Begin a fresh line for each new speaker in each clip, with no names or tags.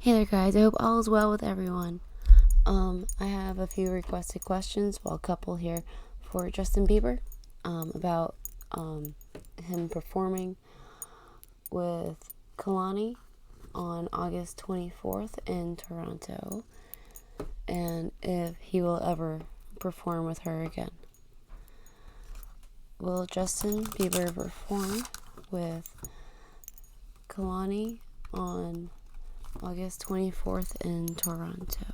Hey there guys, I hope all is well with everyone. I have a few requested questions, a couple here for Justin Bieber, about him performing with Kehlani on August 24th in Toronto, and if he will ever perform with her again. Will Justin Bieber perform with Kehlani on August 24th in Toronto?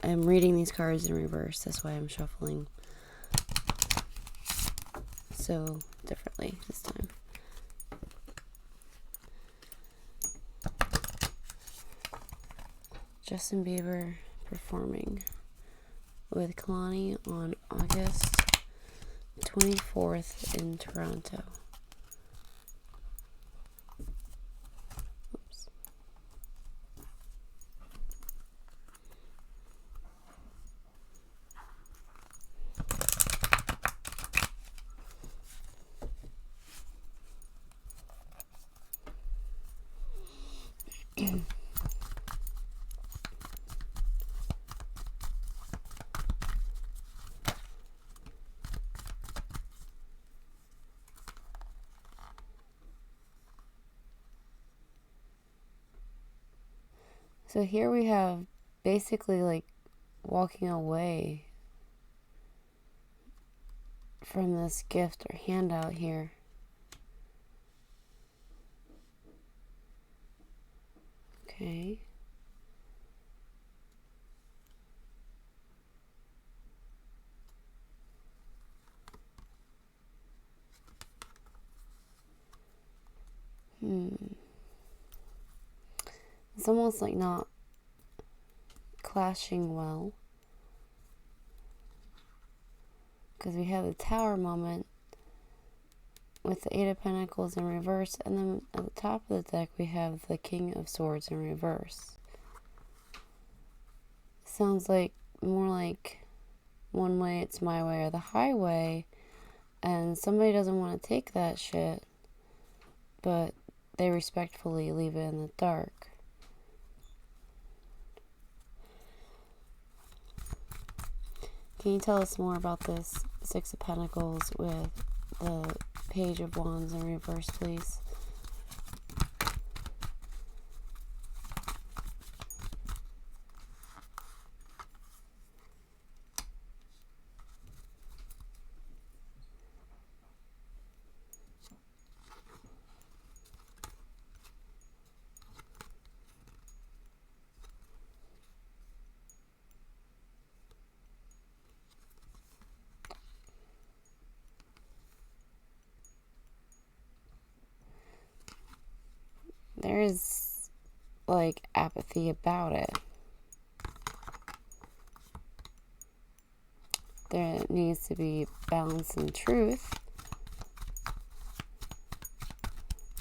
I'm reading these cards in reverse. That's why I'm shuffling so differently this time. Justin Bieber performing with Kehlani on August 24th in Toronto. Oops. So here we have basically like walking away from this gift or handout here. Okay. It's almost like not clashing well, because we have the Tower moment with the Eight of Pentacles in reverse, and then at the top of the deck we have the King of Swords in reverse. Sounds like more like one way it's my way or the highway, and somebody doesn't want to take that shit, but they respectfully leave it in the dark. Can you tell us more about this Six of Pentacles with the Page of Wands in reverse, please? There's like apathy about it. There needs to be balance and truth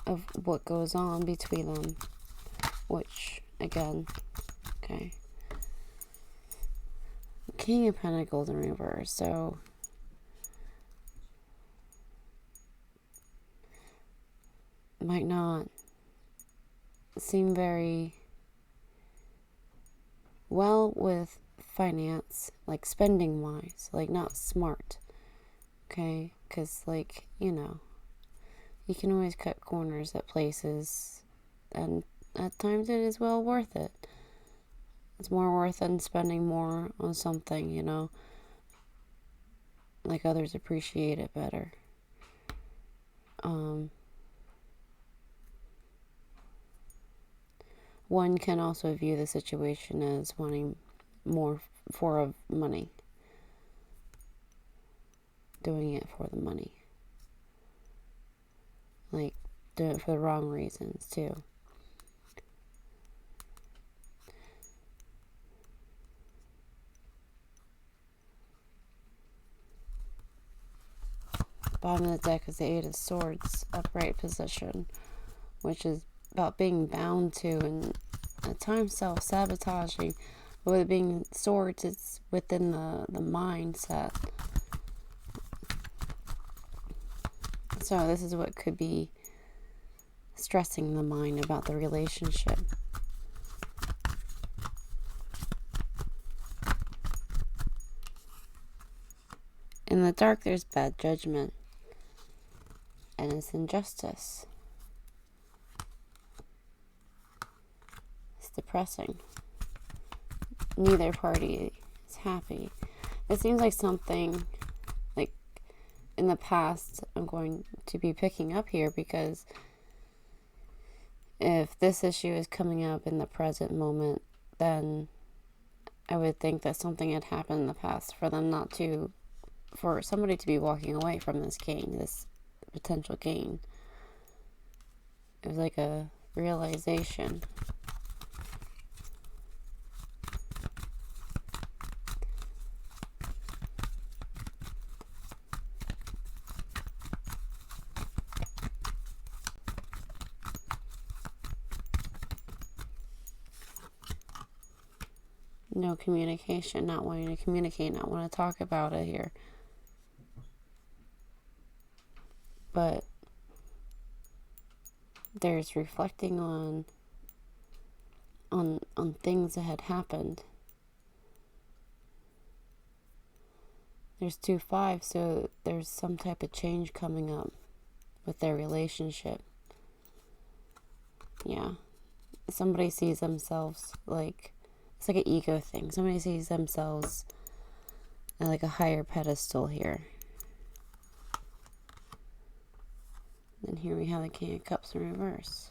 of what goes on between them, which again, okay, King of Pentacles in reverse, so might not seem very well with finance, like spending wise, like not smart, okay, because like, you know, you can always cut corners at places, and at times it is well worth it. It's more worth than spending more on something, you know, like others appreciate it better. One can also view the situation as wanting more for money, doing it for the money, like doing it for the wrong reasons too. Bottom of the deck is the Eight of Swords, upright position, which is about being bound to and at times self-sabotaging But with it being swords, it's within the mindset. So this is what could be stressing the mind about the relationship. In the dark, there's bad judgment, and it's injustice. It's depressing. Neither party is happy. It seems like something, like, in the past, I'm going to be picking up here, because if this issue is coming up in the present moment, then I would think that something had happened in the past for them not to, for somebody to be walking away from this gain, this potential gain. It was like a realization. No communication, not wanting to communicate, not want to talk about it here. But there's reflecting on things that had happened. There's 2-5, so there's some type of change coming up with their relationship. Yeah. Somebody sees themselves like, it's like an ego thing. Somebody sees themselves at like a higher pedestal here. And here we have the King of Cups in reverse.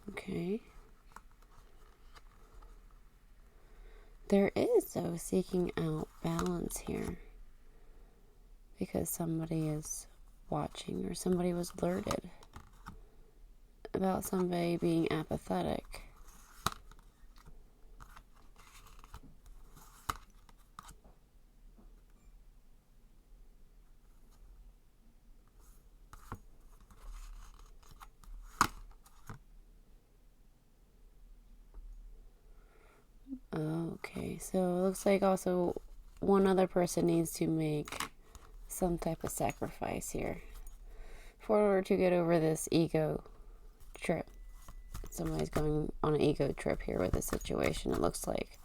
Okay. There is, though, seeking out balance here. Because somebody is watching, or somebody was alerted about somebody being apathetic. Okay, so it looks like also one other person needs to make some type of sacrifice here for order to get over this ego trip. Somebody's going on an ego trip here with this situation, it looks like.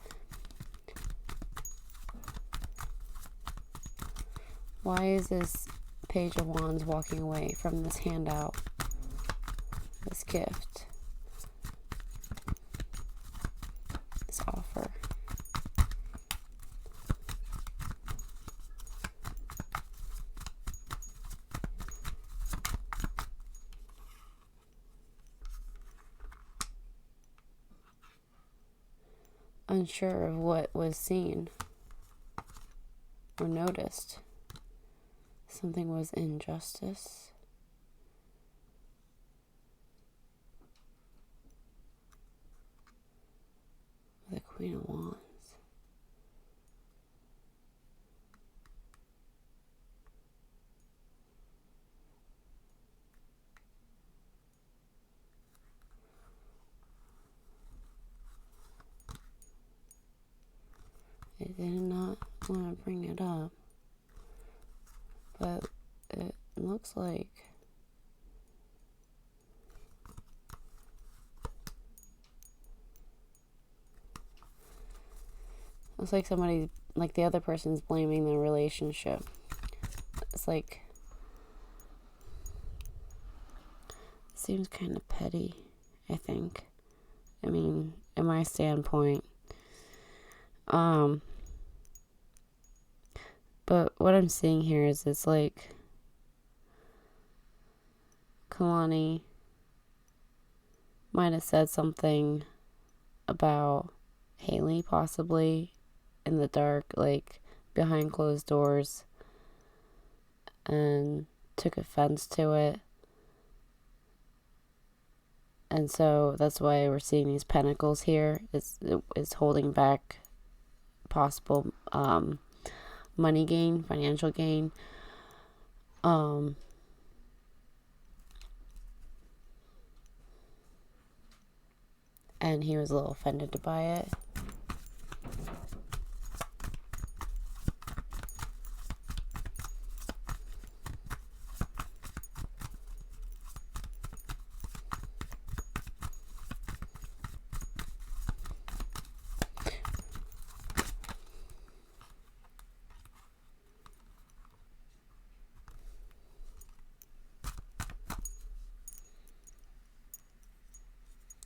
Why is this Page of Wands walking away from this handout, this gift, this offer? Unsure of what was seen or noticed. Something was injustice. The Queen of Wands. I did not want to bring it up, but it looks like somebody, like the other person's blaming the relationship. It's like, it seems kind of petty, I think. I mean, in my standpoint. But what I'm seeing here is it's like Kehlani might have said something about Haley, possibly, in the dark, like behind closed doors, and took offense to it. And so that's why we're seeing these pentacles here. It's holding back possible money gain, financial gain. And he was a little offended by it.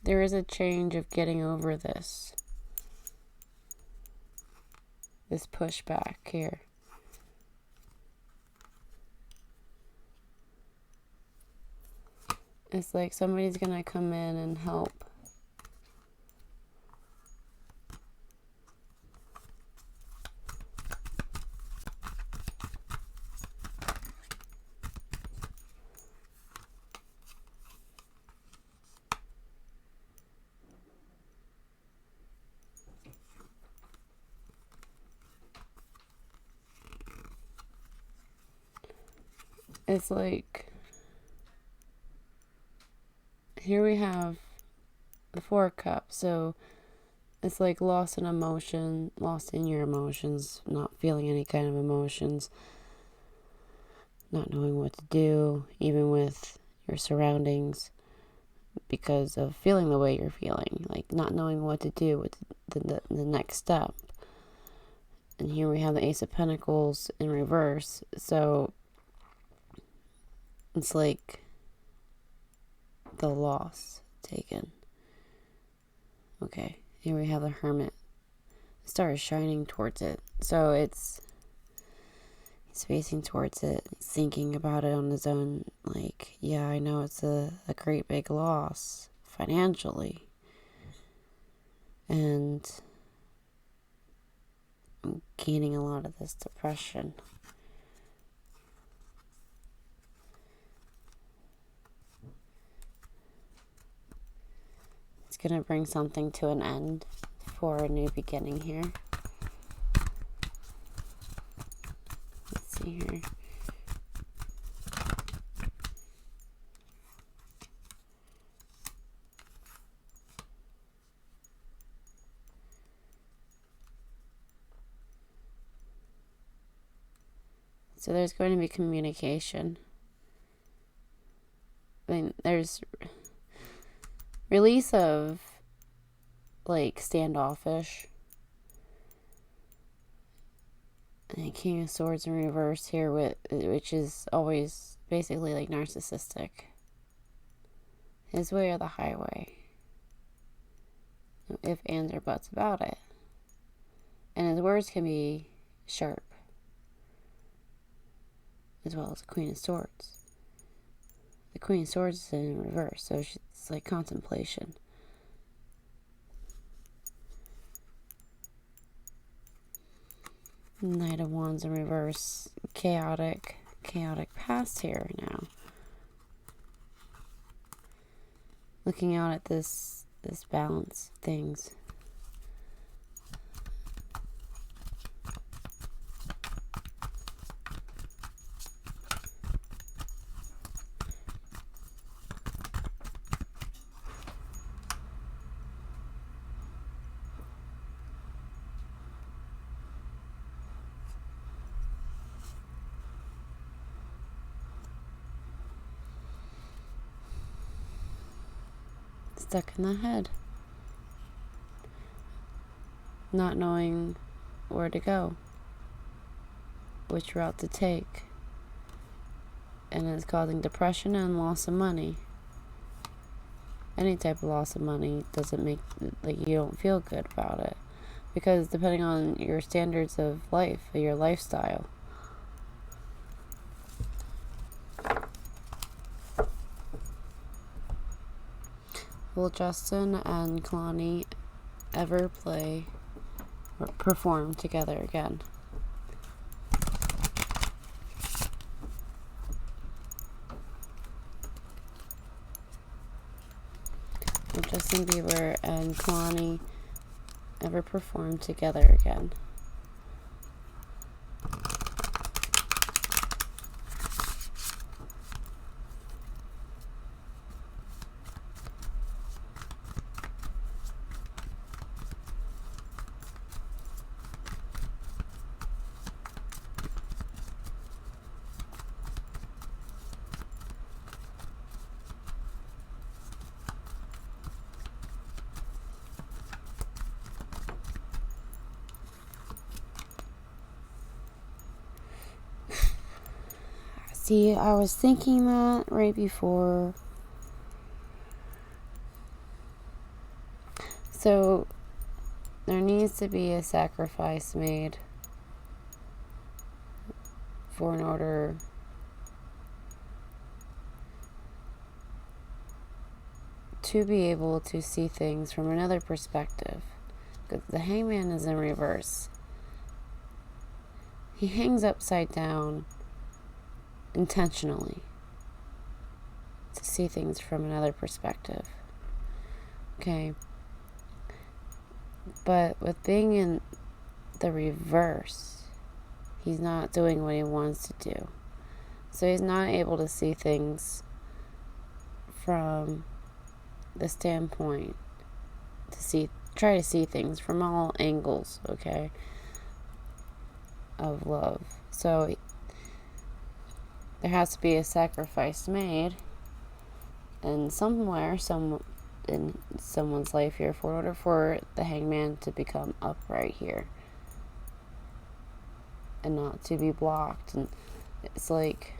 There is a change of getting over this pushback here. It's like somebody's gonna come in and help. It's like, here we have the Four of Cups. So it's like lost in emotion, lost in your emotions, not feeling any kind of emotions, not knowing what to do, even with your surroundings, because of feeling the way you're feeling, like not knowing what to do with the next step. And here we have the Ace of Pentacles in reverse. So it's like the loss taken. Okay, here we have the Hermit. The star is shining towards it. So he's facing towards it, thinking about it on his own. Like, yeah, I know it's a great big loss financially. And I'm gaining a lot of this depression. It's going to bring something to an end for a new beginning here. Let's see here. So there's going to be communication. I mean, there's release of like standoffish. And King of Swords in reverse here, which is always basically like narcissistic. His way or the highway. No ifs, ands, or buts about it. And his words can be sharp, as well as the Queen of Swords. The Queen of Swords is in reverse, so it's like contemplation. Knight of Wands in reverse. Chaotic past here now. Looking out at this balance of things. Stuck in the head. Not knowing where to go, which route to take. And it's causing depression and loss of money. Any type of loss of money doesn't make, like, you don't feel good about it. Because depending on your standards of life, your lifestyle. Will Justin and Kehlani ever play or perform together again? Justin Bieber and Kehlani ever perform together again. See, I was thinking that right before. So, there needs to be a sacrifice made in order to be able to see things from another perspective. Because the hangman is in reverse. He hangs upside down intentionally to see things from another perspective. Okay. But with being in the reverse, he's not doing what he wants to do. So he's not able to see things from the standpoint try to see things from all angles, okay, of love. So there has to be a sacrifice made, and somewhere, in someone's life here, in order for the hangman to become upright here and not to be blocked. And it's like,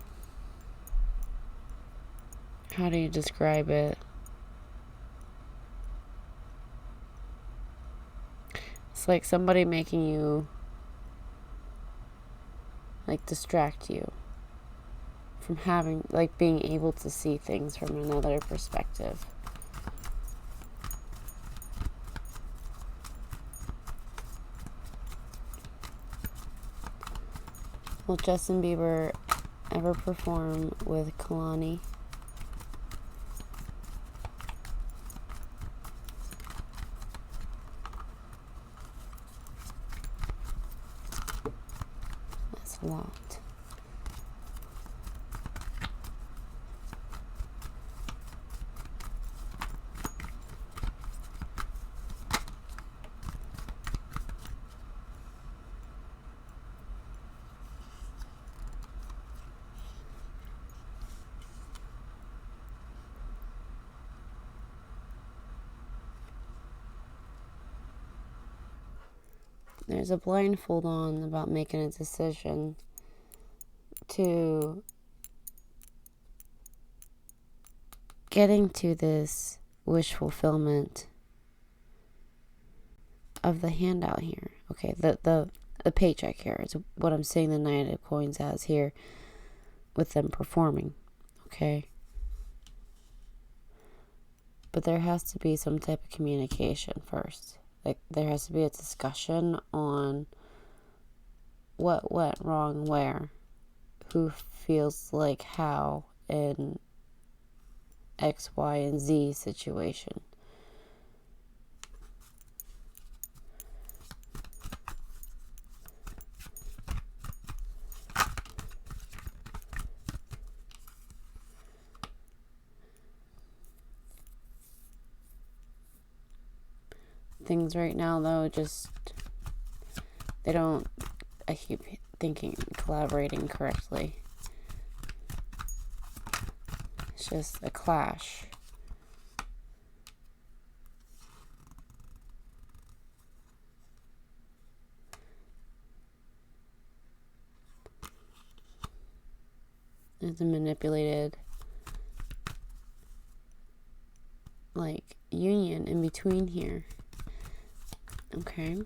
how do you describe it? It's like somebody making you, like, distract you from being able to see things from another perspective. Will Justin Bieber ever perform with Kehlani? That's a lot. There's a blindfold on about making a decision to getting to this wish fulfillment of the handout here. Okay, the paycheck here is what I'm seeing the Knight of Coins as here with them performing. Okay. But there has to be some type of communication first. Like, there has to be a discussion on what went wrong where, who feels like how in X, Y, and Z situation. Things right now, though, I keep thinking collaborating correctly. It's just a clash. There's a manipulated, like, union in between here. Okay.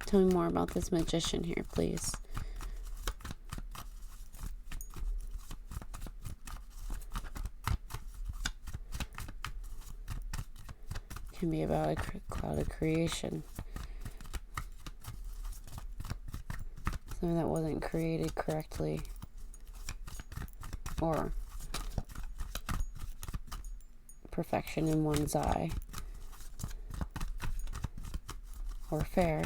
Tell me more about this magician here, please. Can be about a cloud of creation. Something that wasn't created correctly. Or perfection in one's eye. Or fair.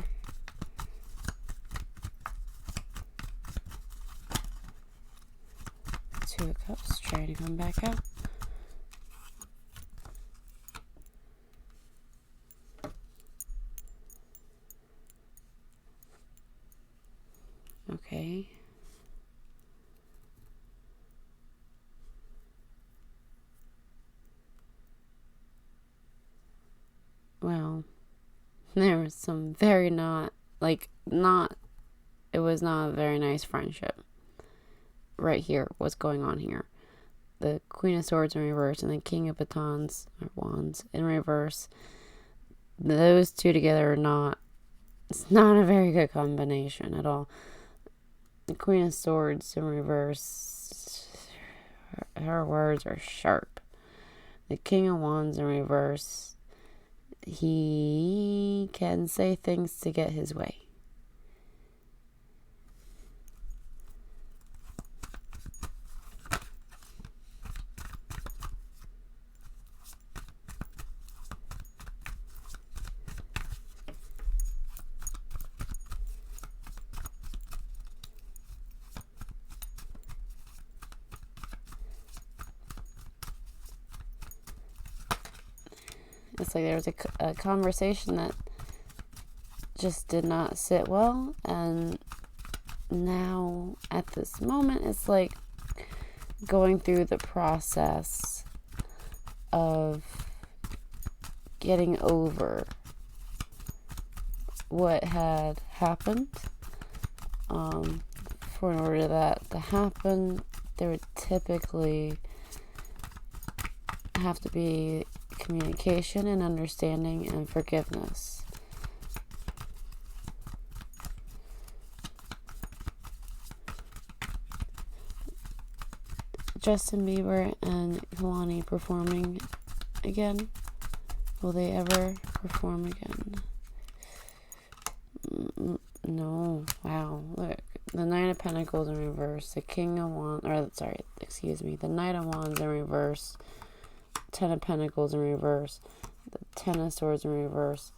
Two of Cups trying to come back out. Okay. Well, there was some very it was not a very nice friendship. Right here, what's going on here. The Queen of Swords in reverse and the King of Batons, or Wands, in reverse. Those two together it's not a very good combination at all. The Queen of Swords in reverse, her words are sharp. The King of Wands in reverse, he can say things to get his way. It's like there was a conversation that just did not sit well, and now at this moment it's like going through the process of getting over what had happened. For in order that to happen, there would typically have to be communication and understanding and forgiveness. Justin Bieber and Kehlani performing again. Will they ever perform again? No. Wow. Look. The Knight of Pentacles in reverse. The King of Wands. The Knight of Wands in reverse. Ten of Pentacles in reverse. The Ten of Swords in reverse.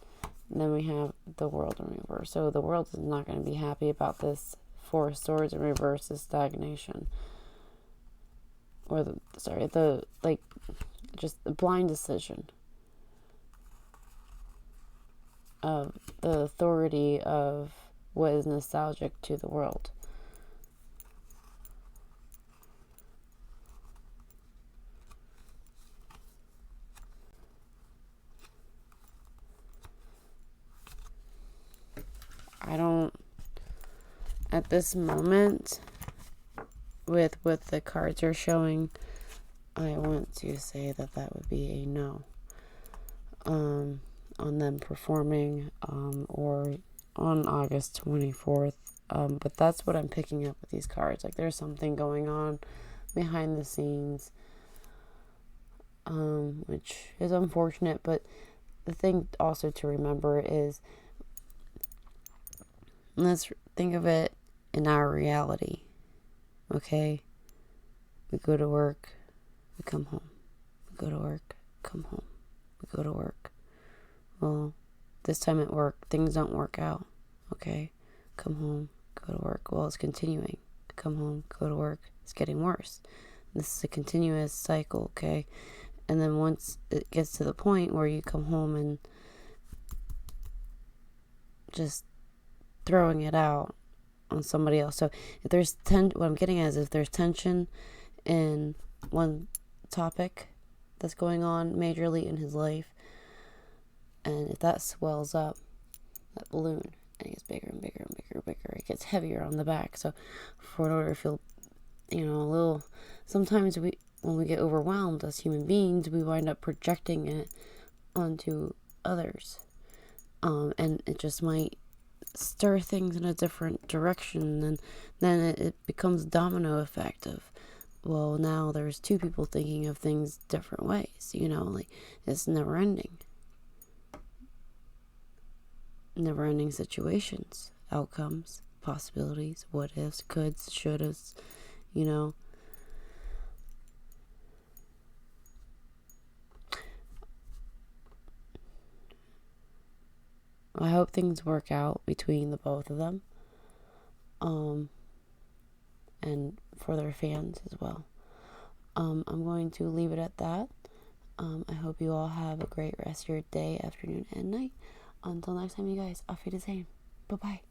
And then we have the World in reverse. So the World is not going to be happy about this. Four of Swords in reverse is stagnation. Or just the blind decision of the authority of what is nostalgic to the world. At this moment, with what the cards are showing, I want to say that would be a no. On them performing, or on August 24th. But that's what I'm picking up with these cards. Like there's something going on behind the scenes, which is unfortunate. But the thing also to remember is, let's think of it in our reality. Okay? We go to work, we come home. We go to work, come home. We go to work. Well, this time at work, things don't work out. Okay? Come home, go to work. Well, it's continuing. Come home, go to work. It's getting worse. This is a continuous cycle, okay? And then once it gets to the point where you come home and just throwing it out on somebody else. So if there's what I'm getting at is if there's tension in one topic that's going on majorly in his life, and if that swells up, that balloon, and it gets bigger and bigger and bigger and bigger, it gets heavier on the back. So in order to feel, a little, sometimes when we get overwhelmed as human beings, we wind up projecting it onto others. And it just might stir things in a different direction, and then it becomes a domino effect of, well, now there's two people thinking of things different ways, it's never ending situations, outcomes, possibilities, what ifs, coulds, shouldas, I hope things work out between the both of them, and for their fans as well. I'm going to leave it at that. I hope you all have a great rest of your day, afternoon, and night. Until next time, you guys, auf Wiedersehen. Bye-bye.